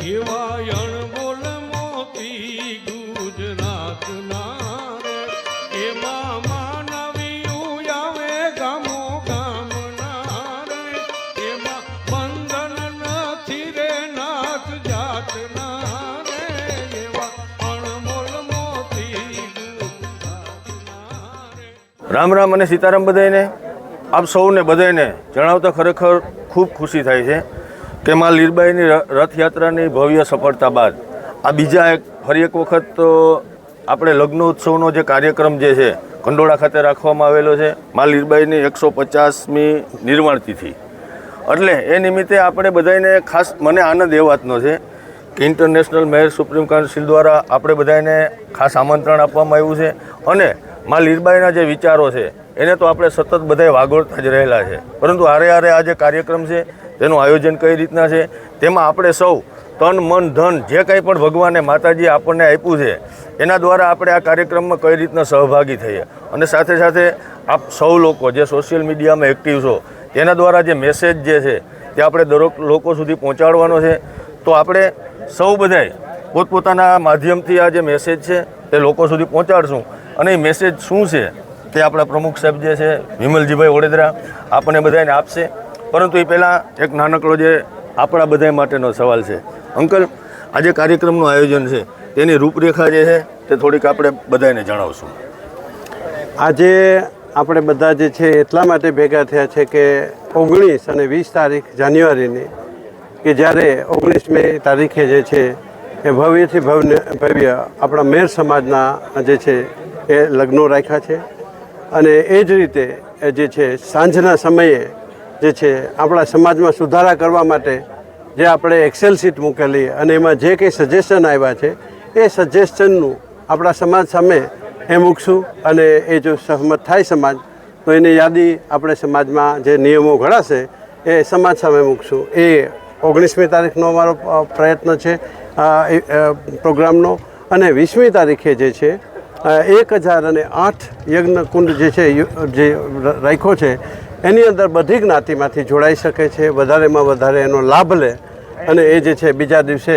એવા અણમોલ મોતી ગુજરાતના રે એમાં માનવીયું આવે ગામો ગામના રે એમાં બંધન નથી રે નાથ જાતના રે એવા અણમોલ મોતી ગુજરાતના રે। રામ રામ અને સીતારામ બધાને। આપ સૌને બધાને જણાવતા ખરેખર ખૂબ ખુશી થાય છે કે માં લીરબાઈની રથયાત્રાની ભવ્ય સફળતા બાદ આ બીજા ફરી એક વખત તો આપણે લગ્નોત્સવનો જે કાર્યક્રમ જે છે કંડોળા ખાતે રાખવામાં આવેલો છે માં લીરબાઈની 150મી નિર્વાણ તિથિ, એટલે એ નિમિત્તે આપણે બધાને ખાસ મને આનંદ એ વાતનો છે કે ઇન્ટરનેશનલ મેયર સુપ્રીમ કાઉન્સિલ દ્વારા આપણે બધાને ખાસ આમંત્રણ આપવામાં આવ્યું છે અને માં લીરબાઈના જે વિચારો છે એને તો આપણે સતત બધાએ વાગોળતા જ રહેલા છે, પરંતુ હારે હારે આ જે કાર્યક્રમ છે તેનું આયોજન કઈ રીતના છે તેમાં આપણે સૌ તન મન ધન જે કંઈ પણ ભગવાને માતાજીએ આપણને આપ્યું છે એના દ્વારા આપણે આ કાર્યક્રમમાં કઈ રીતના સહભાગી થઈએ અને સાથે સાથે આપ સૌ લોકો જે સોશિયલ મીડિયામાં એક્ટિવ છો તેના દ્વારા જે મેસેજ જે છે તે આપણે દરેક લોકો સુધી પહોંચાડવાનો છે। તો આપણે સૌ બધાએ પોતપોતાના માધ્યમથી આ જે મેસેજ છે તે લોકો સુધી પહોંચાડશું અને એ મેસેજ શું છે તે આપણા પ્રમુખ સાહેબ જે છે વિમલજીભાઈ ઓડેદરા આપણને બધાને આપશે, પરંતુ એ પહેલાં એક નાનકડો જે આપણા બધા માટેનો સવાલ છે। અંકલ, આ જે કાર્યક્રમનું આયોજન છે તેની રૂપરેખા જે છે તે થોડીક આપણે બધાને જણાવશું। આજે આપણે બધા જે છે એટલા માટે ભેગા થયા છે કે 19 અને 20 તારીખ જાન્યુઆરીની કે જ્યારે 19મી તારીખે જે છે એ ભવ્યથી ભવ્ય આપણા મેર સમાજના જે છે એ લગ્નો રાખ્યા છે અને એ જ રીતે જે છે સાંજના સમયે જે છે આપણા સમાજમાં સુધારા કરવા માટે જે આપણે એક્સેલ શીટ મૂકેલી અને એમાં જે કંઈ સજેશન આવ્યા છે એ સજેશનનું આપણા સમાજ સામે એ મૂકશું અને એ જો સહમત થાય સમાજ તો એની યાદી આપણે સમાજમાં જે નિયમો ઘડાશે એ સમાજ સામે મૂકશું। એ 19મી તારીખનો અમારો પ્રયત્ન છે પ્રોગ્રામનો અને 20મી તારીખે જે છે 1008 યજ્ઞ કુંડ જે છે જે રાખ્યો છે એની અંદર બધી જ્ઞાતિમાંથી જોડાઈ શકે છે, વધારેમાં વધારે એનો લાભ લે અને એ જે છે બીજા દિવસે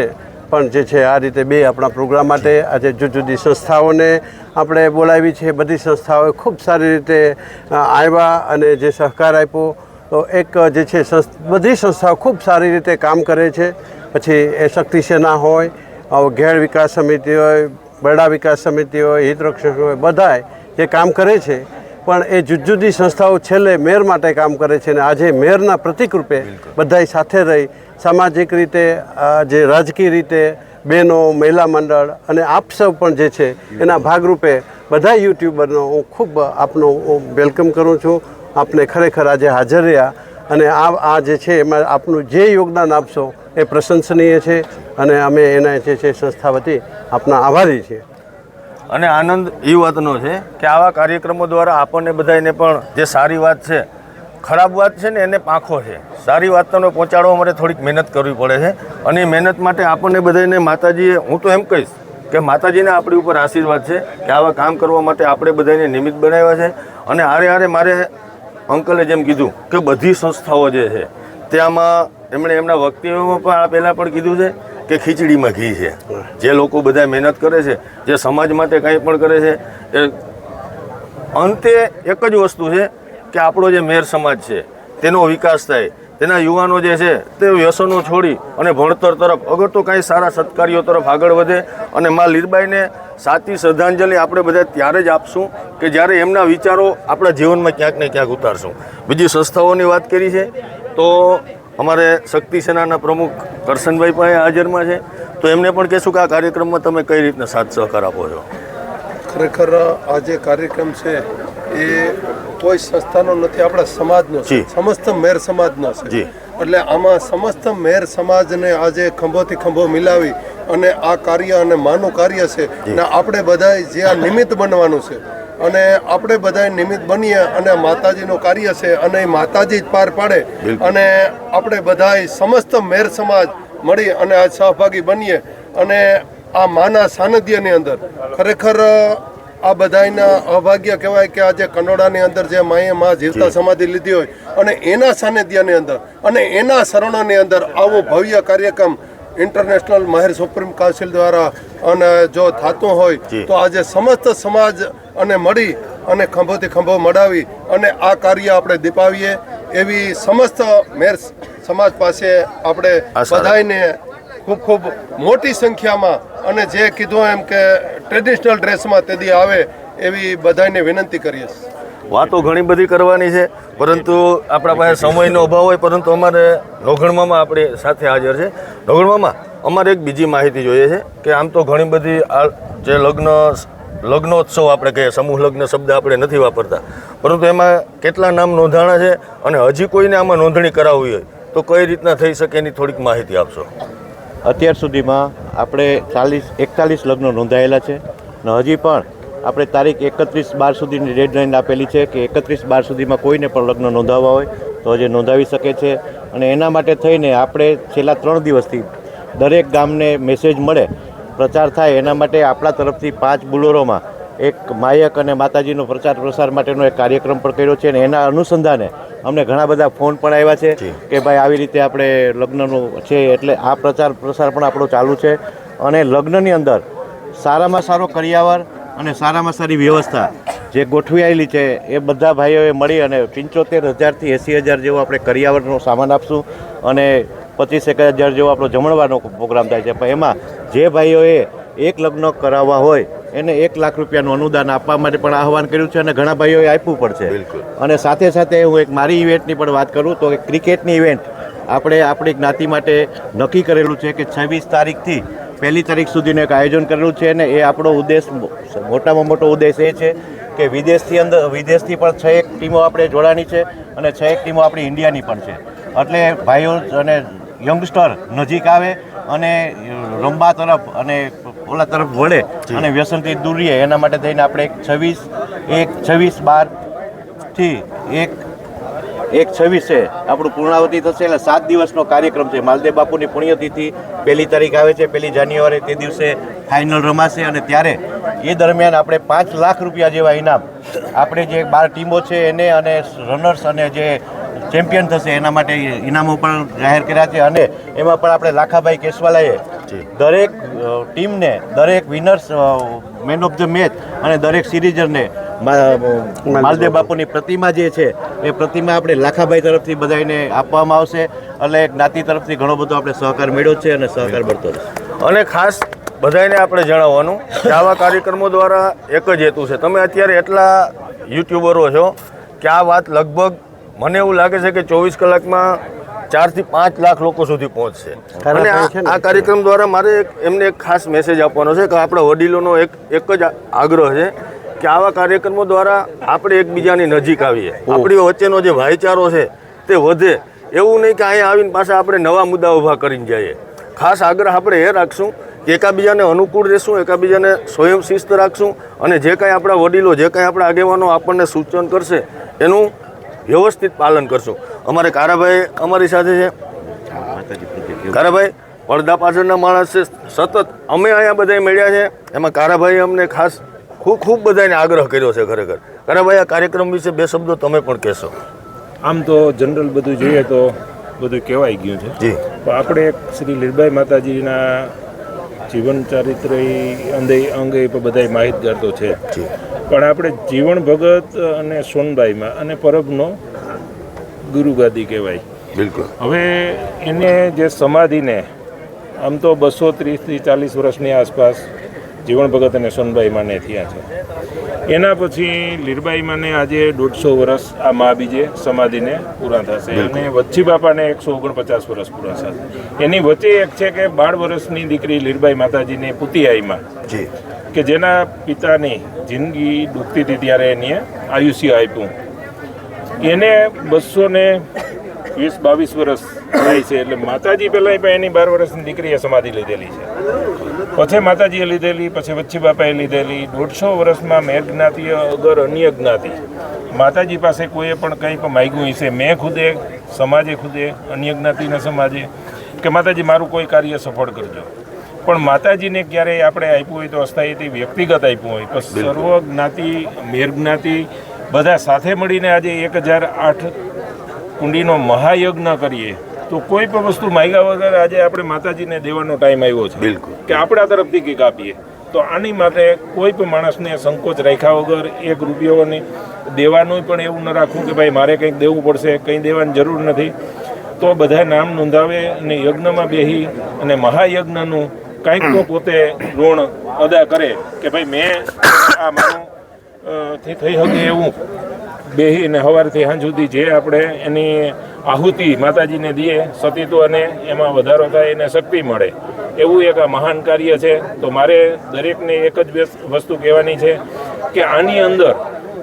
પણ જે છે આ રીતે બે આપણા પ્રોગ્રામ માટે આજે જુદી જુદી સંસ્થાઓને આપણે બોલાવી છે। બધી સંસ્થાઓએ ખૂબ સારી રીતે આવ્યા અને જે સહકાર આપ્યો તો એક જે છે બધી સંસ્થાઓ ખૂબ સારી રીતે કામ કરે છે। પછી એ શક્તિ સેના હોય, ઘેડ વિકાસ સમિતિ હોય, બરડા વિકાસ સમિતિ હોય, હિતરક્ષક હોય, બધાએ જે કામ કરે છે પણ એ જુદી જુદી સંસ્થાઓ છેલ્લે મેયર માટે કામ કરે છે અને આજે મેયરના પ્રતિક રૂપે બધાય સાથે રહી સામાજિક રીતે જે રાજકીય રીતે બહેનો, મહિલા મંડળ અને આપ સૌ પણ જે છે એના ભાગરૂપે બધા યુટ્યુબરનો હું ખૂબ આપનો વેલકમ કરું છું। આપને ખરેખર આજે હાજર રહ્યા અને આ જે છે એમાં આપનું જે યોગદાન આપશો એ પ્રશંસનીય છે અને અમે એના જે છે સંસ્થા વતી આપના આભારી છીએ। અને આનંદ એ વાતનો છે કે આવા કાર્યક્રમો દ્વારા આપણને બધાને પણ જે સારી વાત છે, ખરાબ વાત છે ને એને પાંખો છે, સારી વાતને પહોંચાડવા માટે થોડીક મહેનત કરવી પડે છે અને એ મહેનત માટે આપણને બધાને માતાજીએ, હું તો એમ કહીશ કે માતાજીને આપણી ઉપર આશીર્વાદ છે કે આવા કામ કરવા માટે આપણે બધાને નિમિત્ત બનાવ્યા છે। અને હારે હારે મારે અંકલે જેમ કીધું કે બધી સંસ્થાઓ જે છે ત્યાંમાં એમણે એમના વક્તવ્યમાં પણ આ પહેલાં પણ કીધું છે કે ખીચડીમાં ઘી છે। જે લોકો બધા મહેનત કરે છે, જે સમાજ માટે કંઈ પણ કરે છે, એ અંતે એક જ વસ્તુ છે કે આપણો જે મેર સમાજ છે તેનો વિકાસ થાય, તેના યુવાનો જે છે તે વ્યસનો છોડી અને ભણતર તરફ અગર તો કાંઈ સારા સત્કાર્યો તરફ આગળ વધે અને માં લીરબાઈને સાચી શ્રદ્ધાંજલિ આપણે બધા ત્યારે જ આપશું કે જ્યારે એમના વિચારો આપણા જીવનમાં ક્યાંક ને ક્યાંક ઉતારશું। બીજી સંસ્થાઓની વાત કરી છે તો અમારે શક્તિ સેનાના પ્રમુખ કરશનભાઈ પણ હાજરમાં છે, તો એમને પણ કહેશું કે આ કાર્યક્રમમાં તમે કઈ રીતના સાથ સહકાર આપો છો। ખરેખર આ જે કાર્યક્રમ છે એ કોઈ સંસ્થાનો નથી, આપણા સમાજનો છે, સમસ્ત મેર સમાજનો છે। એટલે આમાં સમસ્ત મેર સમાજને આજે ખંભોથી ખંભો મિલાવી અને આ કાર્ય અને માનું કાર્ય છે ને આપણે બધાએ જે આ નિમિત્ત બનવાનું છે અને આપણે બધાએ નિમિત્ત બનીએ અને માતાજીનું કાર્ય છે અને એ માતાજી જ પાર પાડે અને આપણે બધાએ સમસ્ત મેર સમાજ મળી અને આ સહભાગી બનીએ અને આ માના સાનિધ્યની અંદર ખરેખર આ બધાના અભાગ્ય કહેવાય કે આજે કંડોળાની અંદર જે માએ માં જીવતા સમાધિ લીધી હોય અને એના સાનિધ્યની અંદર અને એના શરણોની અંદર આવો ભવ્ય કાર્યક્રમ ઇન્ટરનેશનલ મહેર સુપ્રીમ કાઉન્સિલ દ્વારા અને જો થતું હોય તો આજે સમસ્ત સમાજ અને મળી અને ખંભોથી ખંભો મડાવી અને આ કાર્ય આપણે દીપાવીએ એવી સમસ્ત મેર સમાજ પાસે આપણે બધાને ખૂબ ખૂબ મોટી સંખ્યામાં અને જે કીધું એમ કે ટ્રેડિશનલ ડ્રેસમાં તેદી આવે એવી બધાને વિનંતી કરીએ. વાતો ઘણી બધી કરવાની છે, પરંતુ આપણા પાસે સમયનો અભાવ હોય. પરંતુ અમારે નોઘણમાં આપણે સાથે હાજર છે. નોઘણમાં અમારે એક બીજી માહિતી જોઈએ છે કે આમ તો ઘણી બધી આ જે લગ્નોત્સવ આપણે કહીએ, સમૂહ લગ્ન શબ્દ આપણે નથી વાપરતા, પરંતુ એમાં કેટલા નામ નોંધાણા છે અને હજી કોઈને આમાં નોંધણી કરાવવી હોય તો કઈ રીતના થઈ શકે એની થોડીક માહિતી આપશો. અત્યાર સુધીમાં આપણે 41 લગ્નો નોંધાયેલા છે અને હજી પણ આપણે તારીખ 31/12 સુધીની ડેડલાઇન આપેલી છે કે 31/12 સુધીમાં કોઈને પણ લગ્ન નોંધાવવા હોય તો હજી નોંધાવી શકે છે. અને એના માટે થઈને આપણે છેલ્લા 3 દિવસથી દરેક ગામને મેસેજ મળે, પ્રચાર થાય, એના માટે આપણા તરફથી 5 બુલોરોમાં એક માયક અને માતાજીનો પ્રચાર પ્રસાર માટેનો એક કાર્યક્રમ પણ કર્યો છે. અને એના અનુસંધાને અમને ઘણા બધા ફોન પણ આવ્યા છે કે ભાઈ આવી રીતે આપણે લગ્નનું છે, એટલે આ પ્રચાર પ્રસાર પણ આપણો ચાલુ છે. અને લગ્નની અંદર સારામાં સારો કરિયાવર અને સારામાં સારી વ્યવસ્થા જે ગોઠવી આવેલી છે એ બધા ભાઈઓએ મળી અને 75,000 થી 80,000 જેવો આપણે કરિયાવરનો સામાન આપશું અને 25,000 જેવો આપણો જમણવારનો પ્રોગ્રામ થાય છે. પણ એમાં જે ભાઈઓએ એક લગ્ન કરાવવા હોય એને 1 લાખ રૂપિયાનું અનુદાન આપવા માટે પણ આહવાન કર્યું છે અને ઘણા ભાઈઓએ આપ્યું પણ છે. અને સાથે સાથે હું એક મારી ઇવેન્ટની પણ વાત કરું તો ક્રિકેટની ઇવેન્ટ આપણે આપણી જ્ઞાતિ માટે નક્કી કરેલું છે કે 26 તારીખથી 1 તારીખ સુધીનું એક આયોજન કરેલું છે. અને એ આપણો ઉદ્દેશ, મોટામાં મોટો ઉદ્દેશ એ છે કે વિદેશથી પણ 6 ટીમો આપણે જોડાણી છે અને 6 ટીમો આપણી ઇન્ડિયાની પણ છે. એટલે ભાઈઓ અને યંગસ્ટર નજીક આવે અને રમવા તરફ અને ઓલા તરફ વળે અને વ્યસનથી દૂર રહે, એના માટે થઈને આપણે 26/12 થી 1/26 છે આપણું પૂર્ણાવતી થશે. એટલે 7 દિવસનો કાર્યક્રમ છે. માલદેવ બાપુની પુણ્યતિથિ 1 તારીખ આવે છે, 1 જાન્યુઆરી, તે દિવસે ફાઇનલ રમાશે. અને ત્યારે એ દરમિયાન આપણે 5 લાખ રૂપિયા જેવા ઇનામ આપણે જે 12 ટીમો છે એને અને રનર્સ અને જે ચેમ્પિયન થશે એના માટે ઇનામો પણ જાહેર કર્યા છે. અને એમાં પણ આપણે લાખાભાઈ કેશવાલાએ દરેક ટીમને, દરેક winners, man of the match અને દરેક સિરીઝરને માલદેવ બાપુની પ્રતિમા જે છે એ પ્રતિમા આપણે લાખાભાઈ તરફથી બધાને આપવામાં આવશે. એટલે જ્ઞાતિ તરફથી ઘણો બધો આપણે સહકાર મળ્યો છે અને સહકાર મળતો રહેશે. અને ખાસ બધાને આપણે જણાવવાનું કે આવા કાર્યક્રમો દ્વારા એક જ હેતુ છે. તમે અત્યારે એટલા યુટ્યુબરો છો કે આ વાત લગભગ મને એવું લાગે છે કે 24 કલાકમાં 4 થી 5 લાખ લોકો સુધી પહોંચશે. અને આ કાર્યક્રમ દ્વારા મારે એમને એક ખાસ મેસેજ આપવાનો છે કે આપણા વડીલોનો એક જ આગ્રહ છે કે આવા કાર્યક્રમો દ્વારા આપણે એકબીજાની નજીક આવીએ, આપણી વચ્ચેનો જે ભાઈચારો છે તે વધે. એવું નહીં કે અહીંયા આવીને પાછા આપણે નવા મુદ્દા ઊભા કરીને જઈએ. ખાસ આગ્રહ આપણે એ રાખશું કે એકાબીજાને અનુકૂળ રહેશું, એકાબીજાને સ્વયં શિસ્ત રાખશું અને જે કાંઈ આપણા વડીલો, જે કાંઈ આપણા આગેવાનો આપણને સૂચન કરશે એનું વ્યવસ્થિત પાલન કરશું. અમારે કારાભાઈ અમારી સાથે છે. કારાભાઈ પડદા પાછળના માણસ છે. સતત અમે અહીંયા બધા મળ્યા છે, એમાં કારાભાઈ અમને ખાસ ખૂબ બધાને આગ્રહ કર્યો છે. ખરેખર કારાભાઈ, આ કાર્યક્રમ વિશે 2 શબ્દો તમે પણ કહેશો. આમ તો જનરલ બધું જોઈએ તો બધું કહેવાઈ ગયું છે જી, પણ આપણે શ્રી લીરબાઈ માતાજીના જીવન ચારિત્ર અંગે પણ બધા માહિતગાર તો છે. પણ આપણે જીવન ભગત અને સોનબાઈમાં અને પરબનો ગુરુગાદી કહેવાય. બિલકુલ. હવે એને જે સમાધિને આમ તો 230 થી 40 વર્ષની આસપાસ જીવન ભગત અને સોનબાઈ માને થયા છે. એના પછી લીરબાઈ માને આજે 150 વર્ષ આ મા બીજે સમાધિને પૂરા થશે અને વચ્છી બાપાને 149 વર્ષ પૂરા થશે. એની વચ્ચે એક છે કે 12 વર્ષની દીકરી લીરબાઈ માતાજીને પુતિયાઈમાં કે જેના પિતાની જિંદગી ડૂબતી હતી ત્યારે એની આયુષ્ય આપ્યું. એને 220-22 વર્ષ થાય છે. એટલે માતાજી પહેલાં પણ એની 12 વર્ષની દીકરીએ સમાધિ લીધેલી છે, પછી માતાજીએ લીધેલી, પછી વચ્છી બાપાએ લીધેલી. 150 વર્ષમાં મેર જ્ઞાતિ અગર અન્ય જ્ઞાતિ માતાજી પાસે કોઈએ પણ કંઈ પણ માગ્યું હશે, મેં ખુદે, સમાજે ખુદે, અન્ય જ્ઞાતિના સમાજે કે માતાજી મારું કોઈ કાર્ય સફળ કરજો. પણ માતાજીને ક્યારેય આપણે આપ્યું હોય તો અસ્થાયીથી વ્યક્તિગત આપ્યું હોય, પણ સર્વ જ્ઞાતિ, મેર જ્ઞાતિ બધા સાથે મળીને આજે 1008 કુંડીનો મહાયજ્ઞ કરીએ તો કોઈ પણ વસ્તુ માગ્યા વગર આજે આપણે માતાજીને દેવાનો ટાઈમ આવ્યો છે બિલકુલ. કે આપણા તરફથી કંઈક આપીએ. તો આની માટે કોઈ પણ માણસને સંકોચ રાખ્યા વગર 1 રૂપિયોની દેવાનું પણ એવું ન રાખવું કે ભાઈ મારે કંઈક દેવું પડશે, કંઈ દેવાની જરૂર નથી. તો બધા નામ નોંધાવે અને યજ્ઞમાં બેસી અને મહાયજ્ઞનું કાંઈક તો પોતે ઋણ અદા કરે કે ભાઈ મેં આ મારું થી થઈ શકે એવું બેસીને સવારથી સાંજ સુધી જે આપણે એની આહુતિ માતાજીને દઈએ સતીત્વ અને એમાં વધારો થાય એને શક્તિ મળે એવું એક આ મહાન કાર્ય છે. તો મારે દરેકને એક જ વસ્તુ કહેવાની છે કે આની અંદર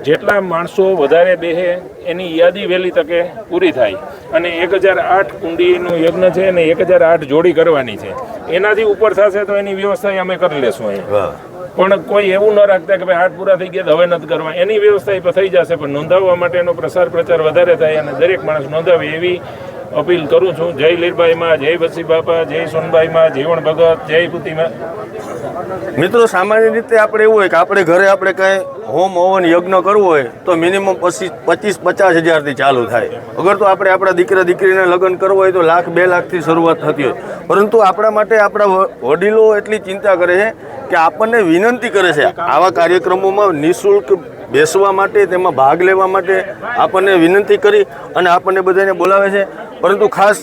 જેટલા માણસો વધારે બેસે એની યાદી વહેલી તકે પૂરી થાય. અને 1008 કુંડીનું યજ્ઞ છે અને 1008 જોડી કરવાની છે. એનાથી ઉપર થશે તો એની વ્યવસ્થા અમે કરી લેશું અહીંયા. પણ કોઈ એવું ન રાખતા કે ભાઈ 8 પૂરા થઈ ગયા હવે નથી કરવા, એની વ્યવસ્થા થઈ જશે. પણ નોંધાવવા માટેનો પ્રસાર પ્રચાર વધારે થાય અને દરેક માણસ નોંધાવે એવી અપીલ કરું છું. જય લીરબાઈમાં, જય વસી બાપા, જય સોનબાઈમાં, જીવણ ભગત, જય પુતીમાં. મિત્રો, સામાન્ય રીતે આપણે એવું હોય કે આપણે ઘરે આપણે કાંઈ હોમ હવન યજ્ઞ કરવું હોય તો મિનિમમ 25-50 હજારથી ચાલુ થાય. અગર તો આપણે આપણા દીકરા દીકરીને લગ્ન કરવું હોય તો 1 લાખ 2 લાખથી શરૂઆત થતી હોય. પરંતુ આપણા માટે આપણા વડીલો એટલી ચિંતા કરે છે કે આપણને વિનંતી કરે છે આવા કાર્યક્રમોમાં નિઃશુલ્ક બેસવા માટે, તેમાં ભાગ લેવા માટે આપણને વિનંતી કરી અને આપણને બધાને બોલાવે છે. પરંતુ ખાસ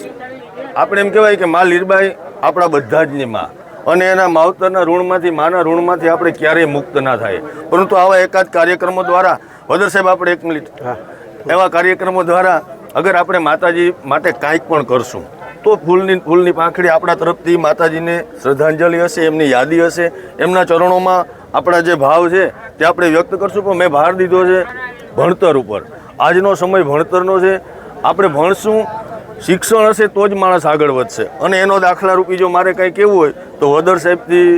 આપણે એમ કહેવાય કે માં લીરબાઈ આપણા બધા જની માં, અને એના માવતરના ઋણમાંથી, માના ઋણમાંથી આપણે ક્યારેય મુક્ત ના થાય. પરંતુ આવા એકાદ કાર્યક્રમો દ્વારા, વદર સાહેબ આપણે 1 મિનિટ, એવા કાર્યક્રમો દ્વારા અગર આપણે માતાજી માટે કાંઈક પણ કરશું તો ફૂલની પાંખડી આપણા તરફથી માતાજીને શ્રદ્ધાંજલિ હશે, એમની યાદી હશે, એમના ચરણોમાં આપણા જે ભાવ છે તે આપણે વ્યક્ત કરશું. પણ મેં ભાર દીધો છે ભણતર ઉપર. આજનો સમય ભણતરનો છે. આપણે ભણશું, શિક્ષણ હશે તો જ માણસ આગળ વધશે. અને એનો દાખલા રૂપી જો મારે કંઈ કહેવું હોય તો વદર સાહેબથી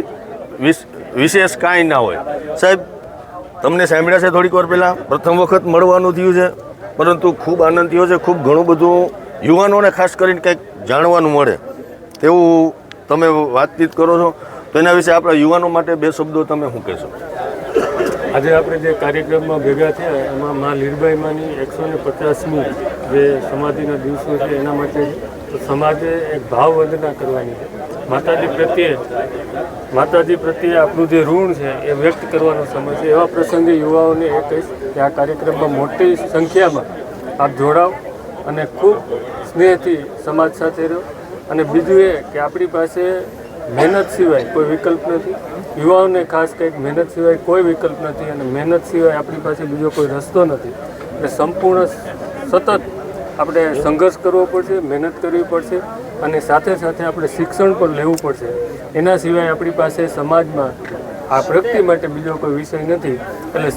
વિશેષ કાંઈ ના હોય. સાહેબ, તમને સાંભળ્યા છે થોડીક વાર પહેલાં, પ્રથમ વખત મળવાનું થયું છે, પરંતુ ખૂબ આનંદ થયો છે. ખૂબ ઘણું બધું યુવાનોને ખાસ કરીને કંઈક જાણવાનું મળે તેવું તમે વાતચીત કરો છો. તો એના વિશે આપણા યુવાનો માટે 2 શબ્દો તમે શું કહેશો? આજે આપણે જે કાર્યક્રમમાં ભેગા થયા એમાં મા લીરબાઈમાંની 150મી જે સમાધિના દિવસો છે એના માટે સમાજે એક ભાવ વંદના કરવાની છે. માતાજી પ્રત્યે આપણું જે ઋણ છે એ વ્યક્ત કરવાનો સમય છે. એવા પ્રસંગે યુવાઓને એ કહીશ કે આ કાર્યક્રમમાં મોટી સંખ્યામાં આપ જોડાવ અને ખૂબ સ્નેહથી સમાજ સાથે રહો. અને બીજું એ કે આપણી પાસે મહેનત સિવાય કોઈ વિકલ્પ નથી. યુવાઓને ખાસ કંઈક મહેનત સિવાય કોઈ વિકલ્પ નથી અને મહેનત સિવાય આપણી પાસે બીજો કોઈ રસ્તો નથી. એટલે સંપૂર્ણ સતત આપણે સંઘર્ષ કરવો પડશે, મહેનત કરવી પડશે અને સાથે સાથે આપણે શિક્ષણ પણ લેવું પડશે. એના સિવાય આપણી પાસે સમાજમાં આ પ્રગતિ માટે બીજો કોઈ વિષય નથી. એટલે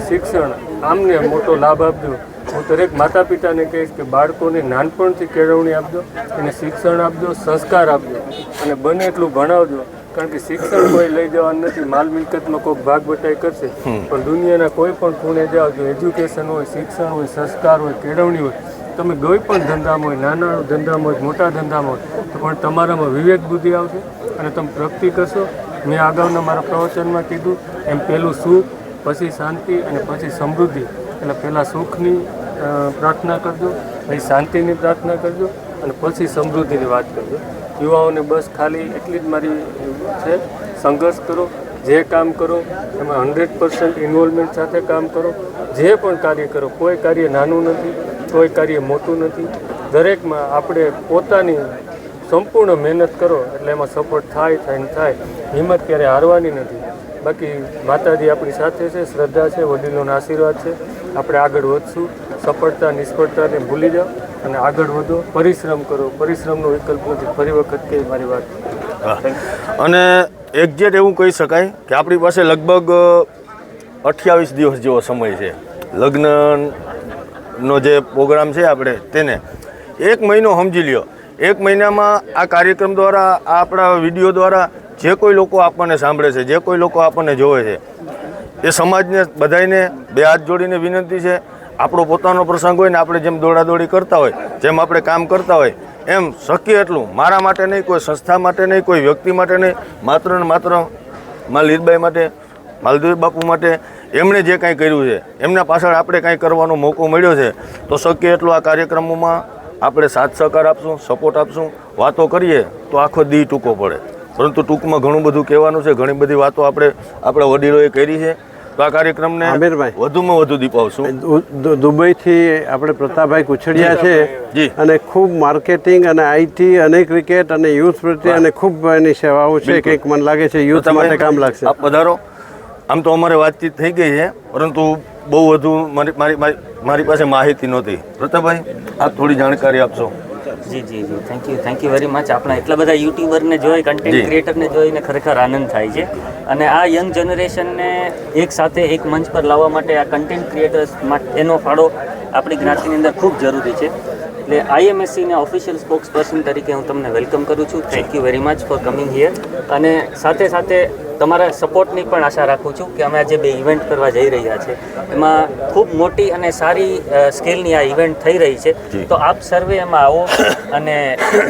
શિક્ષણ આમને મોટો લાભ આપજો. હું દરેક માતા પિતાને કહીશ કે બાળકોને નાનપણથી કેળવણી આપજો, એને શિક્ષણ આપજો, સંસ્કાર આપજો અને બને એટલું ભણાવજો. કારણ કે શિક્ષણ કોઈ લઈ જવાનું નથી. માલ મિલકતમાં કોઈ ભાગ બટાઈ કરશે, પણ દુનિયાના કોઈ પણ ખૂણે જાઓ, જો એજ્યુકેશન હોય, શિક્ષણ હોય, સંસ્કાર હોય, કેળવણી હોય, તમે કોઈ પણ ધંધામાં હોય, નાના ધંધામાં હોય, મોટા ધંધામાં હોય, તો પણ તમારામાં વિવેક બુદ્ધિ આવશે અને તમે પ્રગતિ કરશો. મેં અગાઉના મારા પ્રવચનમાં કીધું એમ, પહેલું સુખ, પછી શાંતિ અને પછી સમૃદ્ધિ. એટલે પહેલાં સુખની પ્રાર્થના કરજો, પછી શાંતિની પ્રાર્થના કરજો અને પછી સમૃદ્ધિની વાત કરજો. યુવાઓને બસ ખાલી એટલી જ મારી છે, સંઘર્ષ કરો, જે કામ કરો એમાં 100% ઇન્વોલ્વમેન્ટ સાથે કામ કરો. જે પણ કાર્ય કરો, કોઈ કાર્ય નાનું નથી, કોઈ કાર્ય મોટું નથી. દરેકમાં આપણે પોતાની સંપૂર્ણ મહેનત કરો એટલે એમાં સફળ થાય. હિંમત ક્યારે હારવાની નથી. બાકી માતાજી આપણી સાથે છે, શ્રદ્ધા છે, વડીલોના આશીર્વાદ છે. આપણે આગળ વધશું. સફળતા નિષ્ફળતાને ભૂલી જાઓ અને આગળ વધો. પરિશ્રમ કરો, પરિશ્રમનો વિકલ્પ નથી. ફરી વખત કહી મારી વાત. અને એક્ઝેક્ટ એવું કહી શકાય કે આપણી પાસે લગભગ 28 દિવસ જેવો સમય છે. લગ્નનો જે પ્રોગ્રામ છે આપણે તેને 1 મહિનો સમજી લ્યો. 1 મહિનામાં આ કાર્યક્રમ દ્વારા, આ આપણા વિડીયો દ્વારા જે કોઈ લોકો આપણને સાંભળે છે, જે કોઈ લોકો આપણને જોવે છે, એ સમાજને બધાને 2 હાથ જોડીને વિનંતી છે. આપણો પોતાનો પ્રસંગ હોય ને આપણે જેમ દોડાદોડી કરતા હોય, જેમ આપણે કામ કરતા હોય, એમ શક્ય એટલું મારા માટે નહીં, કોઈ સંસ્થા માટે નહીં, કોઈ વ્યક્તિ માટે નહીં, માત્ર ને માત્ર માં લીરબાઈ માટે, માલદેવ બાપુ માટે, એમણે જે કાંઈ કર્યું છે એમના પાછળ આપણે કાંઈ કરવાનો મોકો મળ્યો છે તો શક્ય એટલું આ કાર્યક્રમોમાં આપણે સાથ સહકાર આપશું, સપોર્ટ આપશું, વાતો કરીએ તો આખો દી ટૂંકો પડે. પરંતુ ટૂંકમાં ઘણું બધું કહેવાનું છે, ઘણી બધી વાતો આપણા વડીલોએ કરી છે. તો આ કાર્યક્રમને આમિરભાઈ, વધુમાં વધુ દીપાવશું. દુબઈથી આપણે પ્રતાપભાઈ કુછડિયા છે જી. અને ખૂબ માર્કેટિંગ અને આઈટી અને ક્રિકેટ અને યુથ પ્રત્યે અને ખૂબ એની સેવાઓ છે. કંઈક મને લાગે છે યુથ માટે કામ લાગશે. આપ પધારો. આમ તો અમારે વાતચીત થઈ ગઈ છે, પરંતુ બહુ વધુ મારી પાસે માહિતી નહોતી. પ્રતાપભાઈ, આપ થોડી જાણકારી આપશો. જી જી જી થેન્ક યુ વેરી મચ. આપણા એટલા બધા યુટ્યુબરને જોઈ, કન્ટેન્ટ ક્રિએટરને જોઈને ખરેખર આનંદ થાય છે. અને આ યંગ જનરેશનને એક સાથે એક મંચ પર લાવવા માટે આ કન્ટેન્ટ ક્રિએટર્સ એનો ફાળો આપણી જ્ઞાતિની અંદર ખૂબ જરૂરી છે. એટલે IMSCને ઓફિશિયલ સ્પોક્સ પર્સન તરીકે હું તમને વેલકમ કરું છું. Thank you very much for coming here. અને સાથે સાથે તમારા સપોર્ટની પણ આશા રાખું છું કે અમે આજે 2 ઇવેન્ટ કરવા જઈ રહ્યા છે, એમાં ખૂબ મોટી અને સારી સ્કેલની આ ઇવેન્ટ થઈ રહી છે. તો આપ સર્વે એમાં આવો અને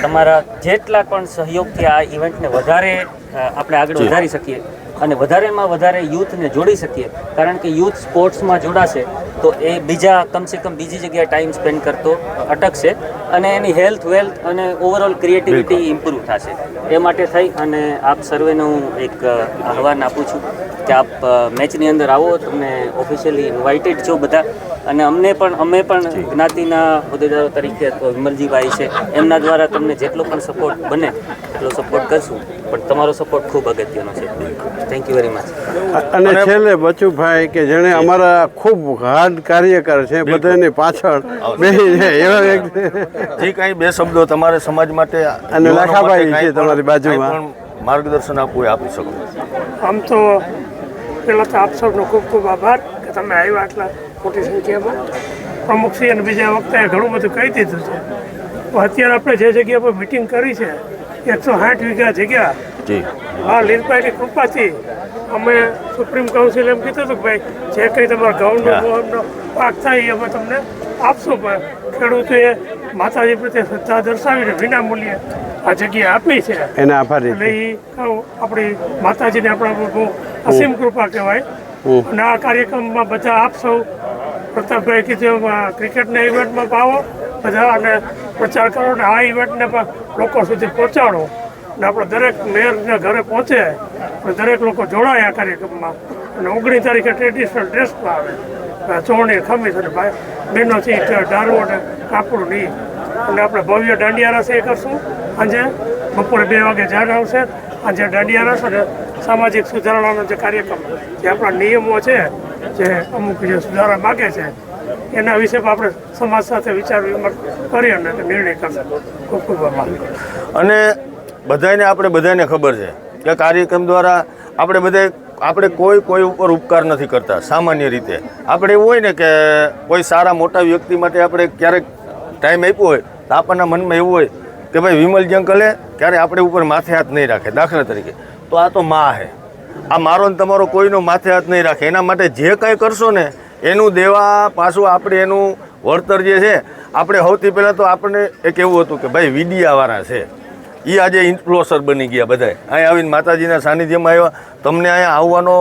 તમારા જેટલા પણ સહયોગથી આ ઇવેન્ટને વધારે આપણે આગળ વધારી શકીએ અને વધારેમાં વધારે યુથને જોડી શકીએ. કારણ કે યુથ સ્પોર્ટ્સમાં જોડાશે તો એ કમસે કમ બીજી જગ્યાએ ટાઈમ સ્પેન્ડ કરતો અટકશે અને એની હેલ્થ, વેલ્થ અને ઓવરઓલ ક્રિએટિવિટી ઇમ્પ્રૂવ થશે. એ માટે થઈ અને આપ સર્વેને હું એક આહવાન આપું છું કે આપ મેચની અંદર આવો. તમને ઓફિશિયલી ઇન્વાઇટેડ છો બધા. અને અમે પણ જ્ઞાતિના હોદ્દેદારો તરીકે અથવા વિમલજીભાઈ છે એમના દ્વારા તમને જેટલો પણ સપોર્ટ બને એટલો સપોર્ટ કરશું. પણ તમારો સપોર્ટ ખૂબ અગત્યનો છે. Thank you very much. અને છેલ્લે બચુભાઈ કે જેણે અમારા ખૂબ હાર્ડ કાર્યકર છે, બધાની પાછળ બેસી છે એવા વ્યક્તિ. જે કાંઈ 2 શબ્દો તમારે સમાજ માટે અને લાખાભાઈ છે તમારી બાજુમાં, માર્ગદર્શન આપવું એ આપી શકો. આમ તો પહેલાં તો આપ સૌનો ખૂબ ખૂબ આભાર કે તમે આવ્યા આટલા મોટી સંખ્યામાં. પ્રમુખશ્રી અને બીજા વખતે ઘણું બધું કહી દીધું છે. તો અત્યારે આપણે જે જગ્યા પર મિટિંગ કરી છે 160 વીઘા જગ્યા, હા લીરભાઈની કૃપાથી અમે સુપ્રીમ કાઉન્સિલ એમ કીધું હતું કે ભાઈ જે કંઈ તમારા ઘઉંનો પાક થાય એ અમે તમને આપશું. પણ ખેડૂતોએ માતાજી પ્રત્યે શ્રદ્ધા દર્શાવીને વિનામૂલ્યે આ જગ્યા આપી છે. એને આભારી. એટલે એ આપણી માતાજીને આપણા બહુ અસીમ કૃપા કહેવાય. અને આ કાર્યક્રમમાં બધા આપ સૌ પ્રતાપભાઈ કીધું ક્રિકેટના ઇવેન્ટમાં આવો બધા અને પ્રચાર કરો અને આ ઇવેન્ટને પણ લોકો સુધી પહોંચાડો. અને આપણે દરેક મેયરના ઘરે પહોંચે અને દરેક લોકો જોડાય આ કાર્યક્રમમાં. અને 19 તારીખે ટ્રેડિશનલ ડ્રેસમાં આવે, ચોણી, ખમીસ અને બહેનોથી દારૂ અને કાપડ નહીં. અને આપણે ભવ્ય દાંડિયા રસ એ કરશું. સાંજે બપોરે 2 વાગે જાણ આવશે. આજે દાંડિયા રસ અને સામાજિક સુધારણાનો જે કાર્યક્રમ, જે આપણા નિયમો છે, જે અમુક જે સુધારા માગે છે એના વિશે આપણે સમાજ સાથે વિચાર વિમર્શ કરી અને નિર્ણય કરશું. ખૂબ ખૂબ આભાર. અને બધાને ખબર છે કે કાર્યક્રમ દ્વારા આપણે કોઈ ઉપર ઉપકાર નથી કરતા. સામાન્ય રીતે આપણે એવું હોય ને કે કોઈ સારા મોટા વ્યક્તિ માટે આપણે ક્યારેક ટાઈમ આપ્યો હોય તો આપણના મનમાં એવું હોય કે ભાઈ વિમલજી અંકલે ક્યારે આપણે ઉપર માથે હાથ નહીં રાખે. દાખલા તરીકે તો આ તો માં છે, આ મારો ને તમારો કોઈનો માથે હાથ નહીં રાખે. એના માટે જે કંઈ કરશો ને એનું દેવા પાછું આપણે એનું વળતર જે છે, આપણે સૌથી પહેલાં તો આપણને એક એવું હતું કે ભાઈ વીડિયાવાળા છે એ આજે ઇન્ફ્લુઅન્સર બની ગયા. બધા અહીંયા આવીને માતાજીના સાનિધ્યમાં આવ્યા, તમને અહીંયા આવવાનો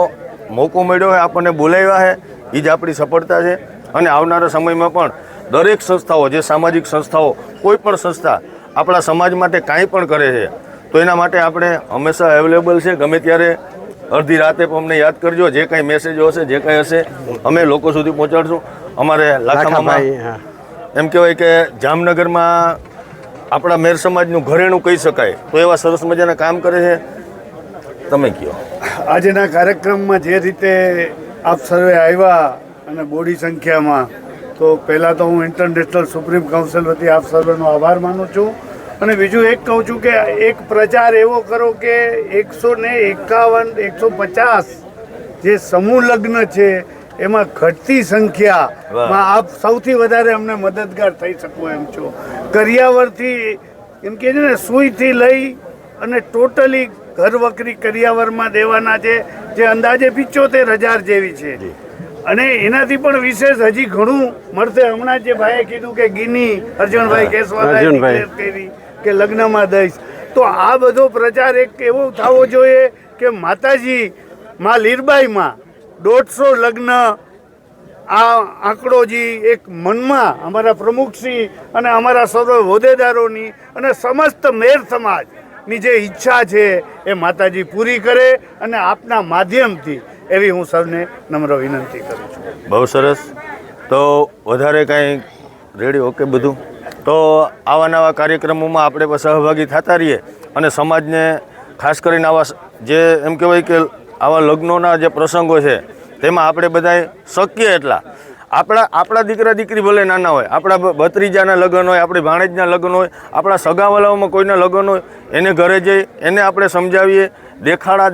મોકો મળ્યો હોય, આપણને બોલાવ્યા છે, એ જ આપણી સફળતા છે. અને આવનારા સમયમાં પણ દરેક સંસ્થાઓ, જે સામાજિક સંસ્થાઓ, કોઈ પણ સંસ્થા આપણા સમાજ માટે કાંઈ પણ કરે છે તો એના માટે આપણે હંમેશા અવેલેબલ છે. ગમે ત્યારે અડધી રાતે પણ અમને યાદ કરજો. જે કાંઈ મેસેજો હશે, જે કાંઈ હશે, અમે લોકો સુધી પહોંચાડશું. અમારે લાખામાં એમ કહેવાય કે જામનગરમાં આપણા મેર સમાજનું ઘરેણું કહી શકાય, તો એવા સરસ મજાના કામ કરે છે. તમે કહો. આજના કાર્યક્રમમાં જે રીતે આપ સર્વે આવ્યા અને બોડી સંખ્યામાં, તો પહેલાં તો હું ઇન્ટરનેશનલ સુપ્રીમ કાઉન્સિલ વતી આપ સર્વેનો આભાર માનું છું. અને બીજું એક કહું છું કે એક પ્રચાર એવો કરો કે 151, 150 જે સમૂહ લગ્ન છે એમાં ઘટતી સંખ્યામાં આપ સૌથી વધારે અમને મદદગાર થઈ શકો એમ છો. કરિયાવરથી એમ કે છે ને, સુઈથી લઈ અને ટોટલી ઘર વકરી કરિયાવરમાં દેવાના છે, જે અંદાજે 75,000 જેવી છે. અને એનાથી પણ વિશેષ હજી ઘણું મળશે. હમણાં જે ભાઈએ કીધું કે ગિની અર્જુનભાઈ કેસવાલાએ કે લગ્નમાં દઈશ, તો આ બધો પ્રચાર એક એવો થવો જોઈએ કે માતાજી માં લીરબાઈમાં 150 લગ્ન આ આંકડો જે એક મનમાં અમારા પ્રમુખશ્રી અને અમારા સર્વ હોદ્દેદારોની અને સમસ્ત મેર સમાજની જે ઈચ્છા છે એ માતાજી પૂરી કરે અને આપના માધ્યમથી એવી હું સૌને નમ્ર વિનંતી કરું છું. બહુ સરસ. તો વધારે કાંઈ રેડી? ઓકે બધું. તો આવા નવા કાર્યક્રમોમાં આપણે પણ સહભાગી થતા રહીએ અને સમાજને ખાસ કરીને આવા જે એમ કહેવાય કે આવા લગ્નોના જે પ્રસંગો છે તેમાં આપણે બધાએ શક્ય એટલા આપણા દીકરા દીકરી ભલે નાના હોય, આપણા ભત્રીજાના લગ્ન હોય, આપણી ભાણેજના લગ્ન હોય, આપણા સગાવાલાઓમાં કોઈના લગ્ન હોય, એને ઘરે જઈ એને આપણે સમજાવીએ,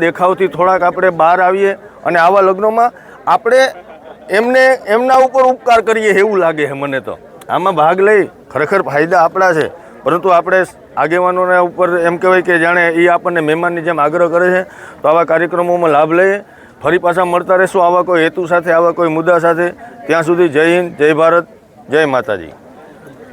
દેખાવથી થોડાક આપણે બહાર આવીએ અને આવા લગ્નોમાં આપણે એમના ઉપર ઉપકાર કરીએ એવું લાગે છે મને. તો આમાં ભાગ લઈ ખરેખર ફાયદા આપણા છે, પરંતુ આપણે આગેવાનોના ઉપર એમ કહેવાય કે જાણે એ આપણને મહેમાનની જેમ આગ્રહ કરે છે. તો આવા કાર્યક્રમોમાં લાભ લઈએ. ફરી પાછા મળતા રહેશું આવા કોઈ હેતુ સાથે, આવા કોઈ મુદ્દા સાથે. ત્યાં સુધી જય હિન્દ, જય ભારત, જય માતાજી.